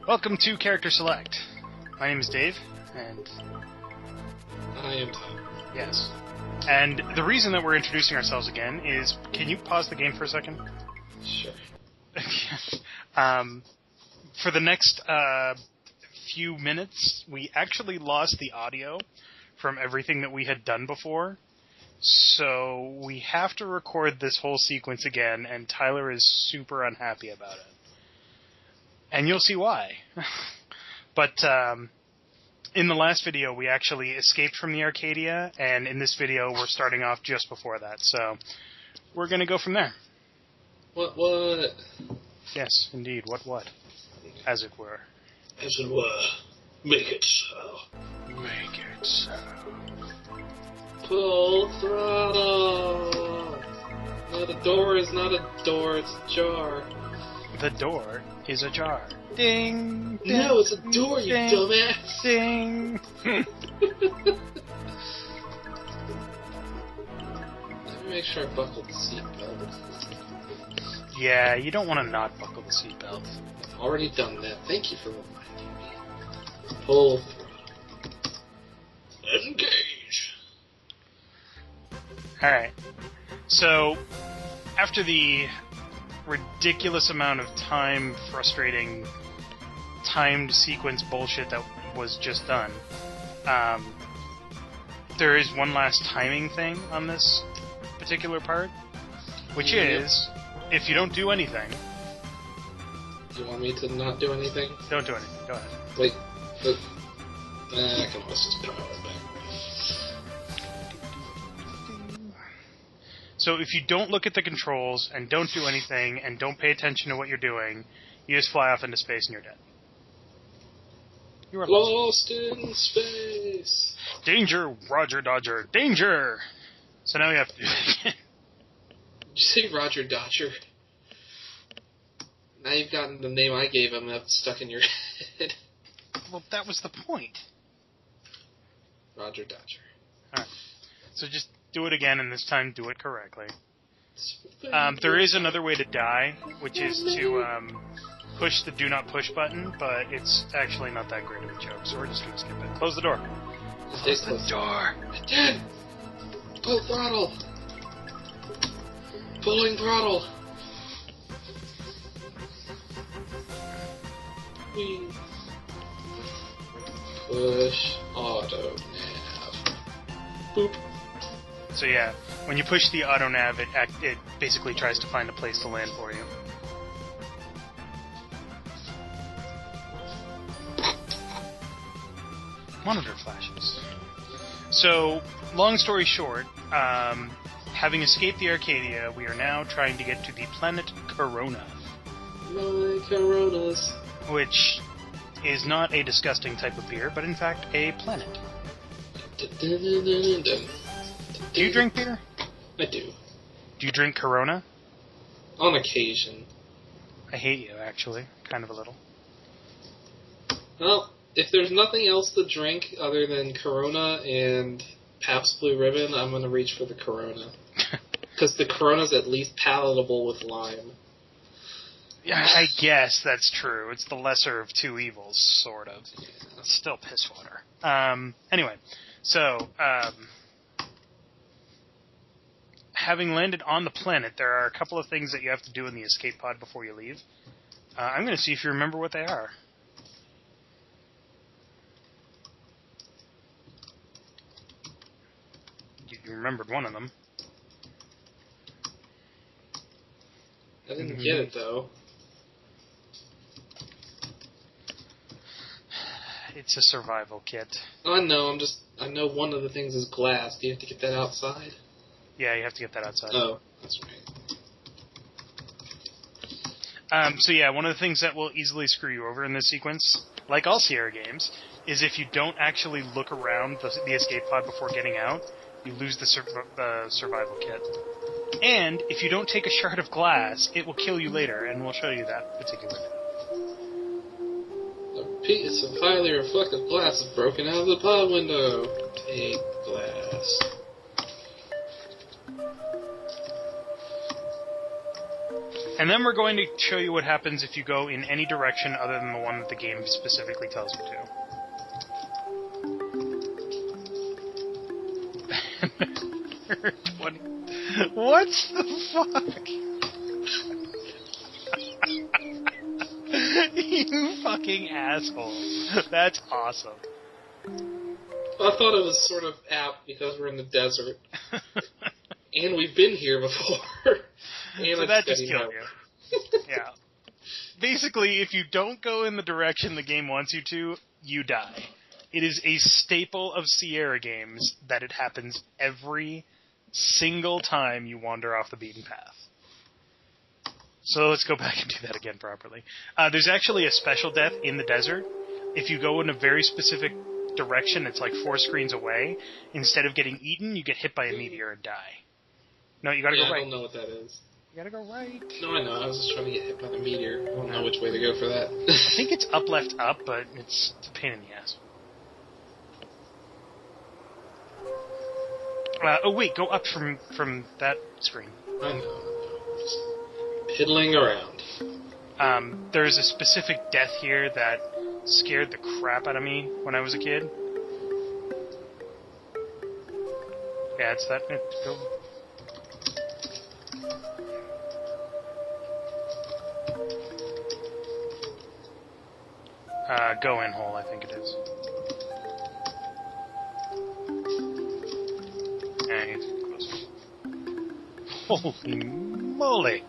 Welcome to Character Select. My name is Dave, and... I am Tom. Yes. And the reason that we're introducing ourselves again is... Can you pause the game for a second? Sure. For the next few minutes, we actually lost the audio from everything that we had done before. So we have to record this whole sequence again, and Tyler is super unhappy about it. And you'll see why. But in the last video, we actually escaped from the Arcadia, and in this video, we're starting off just before that. So we're going to go from there. What? Yes, indeed. What? As it were. As it were. Make it so. Make it so. Full throttle! No, the door is not a door, it's a jar. The door is ajar. Ding! Ding, no, it's a door, you ding, dumbass! Ding! Let me make sure I buckled the seatbelt. Yeah, you don't want to not buckle the seatbelt. I've already done that. Thank you for reminding me. Full throttle. Engage! Alright. So, after the ridiculous amount of time, frustrating, timed sequence bullshit that was just done, there is one last timing thing on this particular part, which is, if you don't do anything... Do you want me to not do anything? Don't do anything. Go ahead. Wait, but... I can always just put it back. So if you don't look at the controls, and don't do anything, and don't pay attention to what you're doing, you just fly off into space and you're dead. You are lost in space! Danger, Roger Dodger, danger! So now we have to do it again. Did you say Roger Dodger? Now you've gotten the name I gave him stuck in your head. Well, that was the point. Roger Dodger. Alright. So just do it again, and this time do it correctly. There is another way to die, which is to push the do not push button, but it's actually not that great of a joke, so we're just going to skip it. Close the door. Close the door. I did! Full throttle! Pulling throttle! Push auto nav. Boop. So yeah, when you push the auto nav, it basically tries to find a place to land for you. Monitor flashes. So, long story short, having escaped the Arcadia, we are now trying to get to the planet Kerona. My Coronas. Which is not a disgusting type of beer, but in fact a planet. Do you drink beer? I do. Do you drink Kerona? On occasion. I hate you, actually. Kind of a little. Well, if there's nothing else to drink other than Kerona and Pabst Blue Ribbon, I'm going to reach for the Kerona. Because the Corona's at least palatable with lime. Yeah, I guess that's true. It's the lesser of two evils, sort of. Yeah. It's still piss water. Anyway, so, having landed on the planet, there are a couple of things that you have to do in the escape pod before you leave. I'm going to see if you remember what they are. You remembered one of them. I didn't get it, though. It's a survival kit. I know, I know one of the things is glass. Do you have to get that outside? Yeah, you have to get that outside. Oh, that's right. So yeah, one of the things that will easily screw you over in this sequence, like all Sierra games, is if you don't actually look around the escape pod before getting out, you lose the survival kit. And if you don't take a shard of glass, it will kill you later, and we'll show you that particular bit. A piece of highly reflective glass is broken out of the pod window. Take glass. And then we're going to show you what happens if you go in any direction other than the one that the game specifically tells you to. 20. What the fuck? You fucking asshole. That's awesome. I thought it was sort of apt because we're in the desert. And we've been here before. So that just killed you. Yeah. Basically, if you don't go in the direction the game wants you to, you die. It is a staple of Sierra games that it happens every single time you wander off the beaten path. So let's go back and do that again properly. There's actually a special death in the desert. If you go in a very specific direction, it's like 4 screens away. Instead of getting eaten, you get hit by a meteor and die. No, you gotta go right. I don't know what that is. You gotta go right. No, I know. I was just trying to get hit by the meteor. I don't know which way to go for that. I think it's up, left, up, but it's a pain in the ass. Oh, wait, go up from that screen. I know. Just piddling around. There's a specific death here that scared the crap out of me when I was a kid. Yeah, it's that. Go. Go in hole, I think it is. And it's close. Holy moly!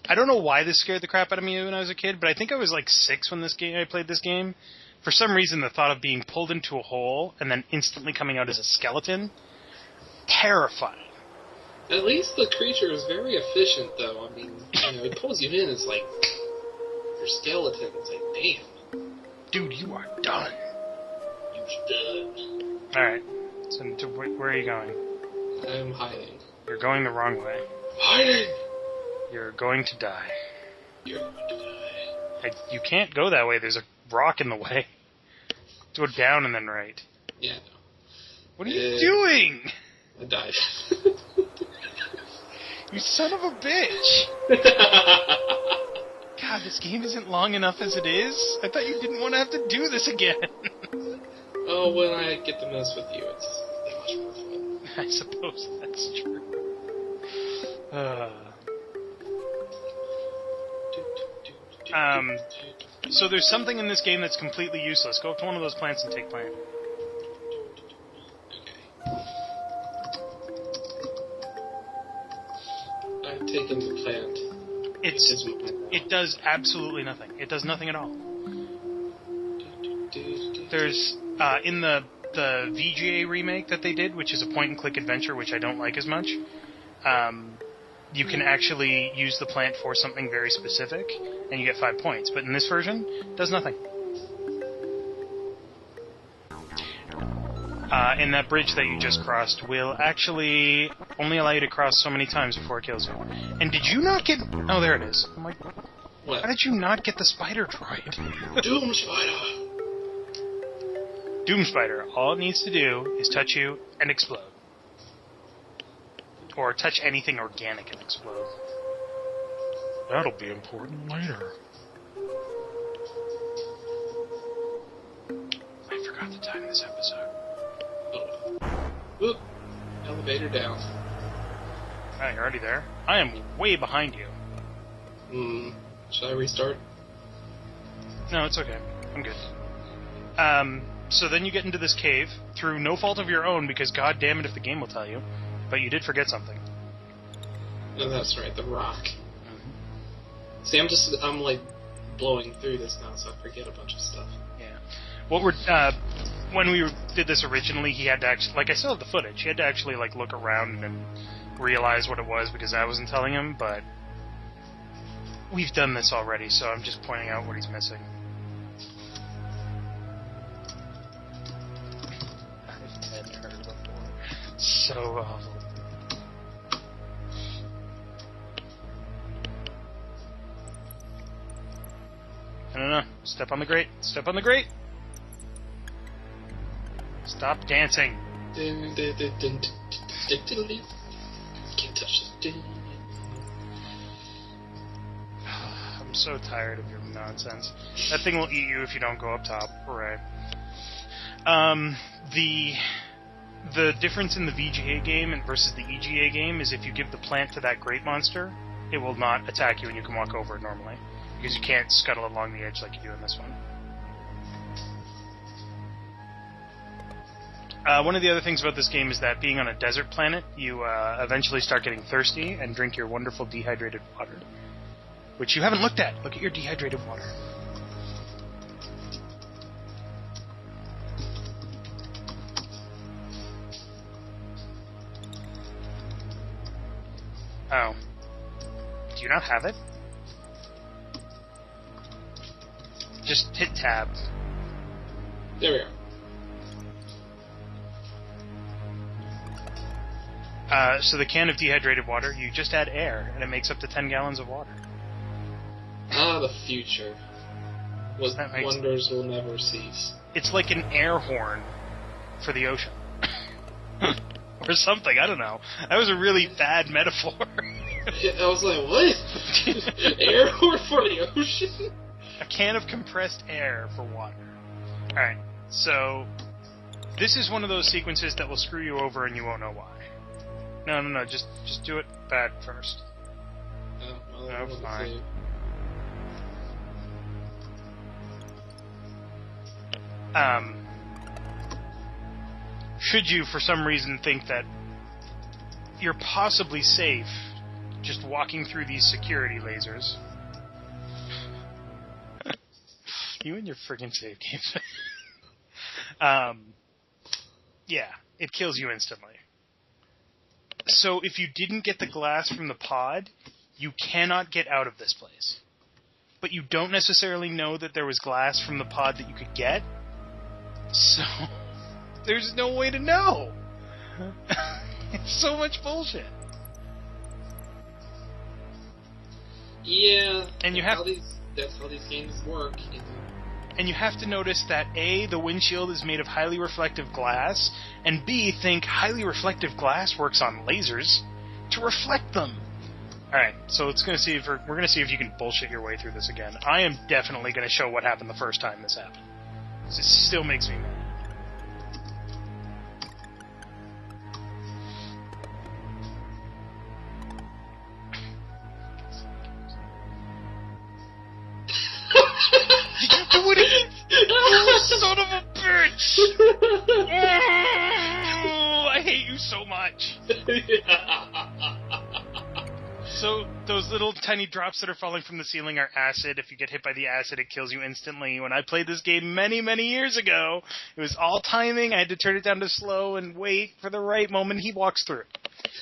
I don't know why this scared the crap out of me when I was a kid, but I think I was like 6 when I played this game. For some reason, the thought of being pulled into a hole and then instantly coming out as a skeleton, terrifying. At least the creature is very efficient, though. I mean, it pulls you in, it's like, your skeleton, it's like, damn. Dude, you are done. You're done. Alright, so where are you going? I'm hiding. You're going the wrong way. Hiding! You're going to die. You're going to die. You can't go that way, there's a rock in the way. Go down and then right. Yeah, no. What are you doing? I died. You son of a bitch! God, this game isn't long enough as it is. I thought you didn't want to have to do this again. Oh, when I get to mess with you, it's that much more fun. I suppose that's true. So there's something in this game that's completely useless. Go up to one of those plants and take plant. I've taken the plant. It does absolutely nothing. It does nothing at all. There's in the VGA remake that they did, which is a point-and-click adventure, which I don't like as much. You can actually use the plant for something very specific, and you get 5 points. But in this version, it does nothing. And that bridge that you just crossed will actually only allow you to cross so many times before it kills you. And did you not get... Oh, there it is. I'm like, what? How did you not get the spider droid? Doom Spider! Doom Spider. All it needs to do is touch you and explode. Or touch anything organic and explode. That'll be important later. I forgot to time this episode. Whoop. Elevator down. Ah, you're already there? I am way behind you. Should I restart? No, it's okay. I'm good. So then you get into this cave through no fault of your own, because god damn it if the game will tell you. But you did forget something. Oh, that's right, the rock. Mm-hmm. See, I'm like blowing through this now, so I forget a bunch of stuff. Yeah. When we did this originally, he had to actually, like, I still have the footage. He had to actually, like, look around and realize what it was because I wasn't telling him, but we've done this already, so I'm just pointing out what he's missing. I've never heard before. So awful. No. Step on the grate. Step on the grate. Stop dancing. Can't touch this. I'm so tired of your nonsense. That thing will eat you if you don't go up top. Hooray. The difference in the VGA game versus the EGA game is if you give the plant to that great monster, it will not attack you and you can walk over it normally. Because you can't scuttle along the edge like you do in this one. One of the other things about this game is that being on a desert planet, you eventually start getting thirsty and drink your wonderful dehydrated water. Which you haven't looked at. Look at your dehydrated water. Oh. Do you not have it? Just hit tab. There we are. So the can of dehydrated water, you just add air, and it makes up to 10 gallons of water. Ah, the future. Wonders will never cease. It's like an air horn for the ocean. Or something, I don't know. That was a really bad metaphor. I was like, what? Air horn for the ocean? A can of compressed air for water. Alright, so this is one of those sequences that will screw you over and you won't know why. No, just do it bad first. Oh, well, no, fine. Should you, for some reason, think that you're possibly safe just walking through these security lasers... You and your friggin' save games. Yeah, it kills you instantly. So if you didn't get the glass from the pod, you cannot get out of this place. But you don't necessarily know that there was glass from the pod that you could get. So there's no way to know. It's so much bullshit. Yeah, and you have that's how these games work. You know? And you have to notice that A, the windshield is made of highly reflective glass, and B, think highly reflective glass works on lasers to reflect them. Alright, so we're gonna see if you can bullshit your way through this again. I am definitely gonna show what happened the first time this happened. It still makes me mad. What is it? You son of a bitch! Oh, I hate you so much. So, those little tiny drops that are falling from the ceiling are acid. If you get hit by the acid, it kills you instantly. When I played this game many, many years ago, it was all timing. I had to turn it down to slow and wait for the right moment. He walks through.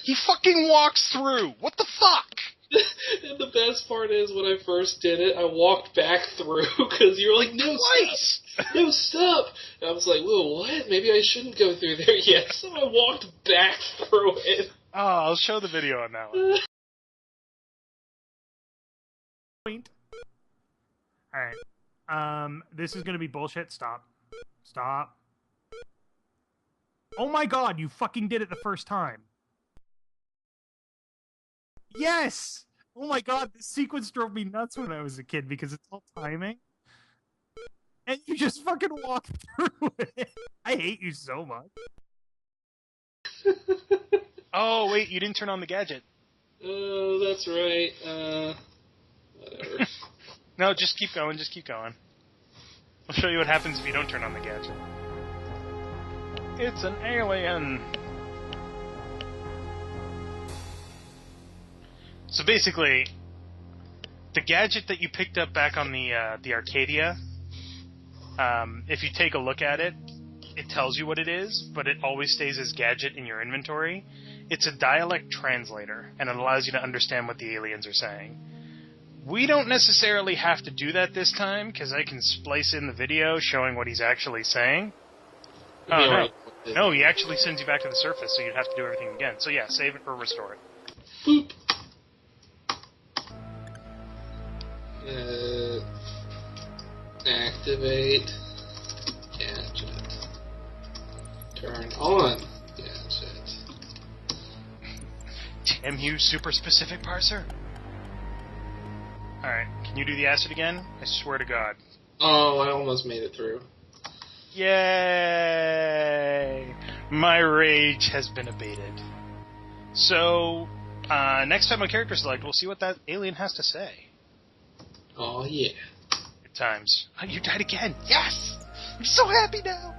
He fucking walks through! What the fuck? And the best part is, when I first did it, I walked back through, because you were like, no, stop! No, stop! And I was like, whoa, what? Maybe I shouldn't go through there yet, so I walked back through it. Oh, I'll show the video on that one. Alright. This is gonna be bullshit. Stop. Stop. Oh my god, you fucking did it the first time. Yes! Oh my god, this sequence drove me nuts when I was a kid because it's all timing. And you just fucking walk through it. I hate you so much. Oh, wait, you didn't turn on the gadget. Oh, that's right. Whatever. No, just keep going, just keep going. I'll show you what happens if you don't turn on the gadget. It's an alien! So basically, the gadget that you picked up back on the Arcadia, if you take a look at it, it tells you what it is, but it always stays as gadget in your inventory. It's a dialect translator, and it allows you to understand what the aliens are saying. We don't necessarily have to do that this time, because I can splice in the video showing what he's actually saying. Oh, no. No, he actually sends you back to the surface, so you'd have to do everything again. So yeah, save it or restore it. Boop. Activate gadget. Turn on gadget. Damn you, super specific parser. Alright, can you do the acid again? I swear to God. Oh, I almost made it through. Yay! My rage has been abated. So, next time on Character Select, we'll see what that alien has to say. Oh, yeah. Good times. Oh, you died again! Yes! I'm so happy now!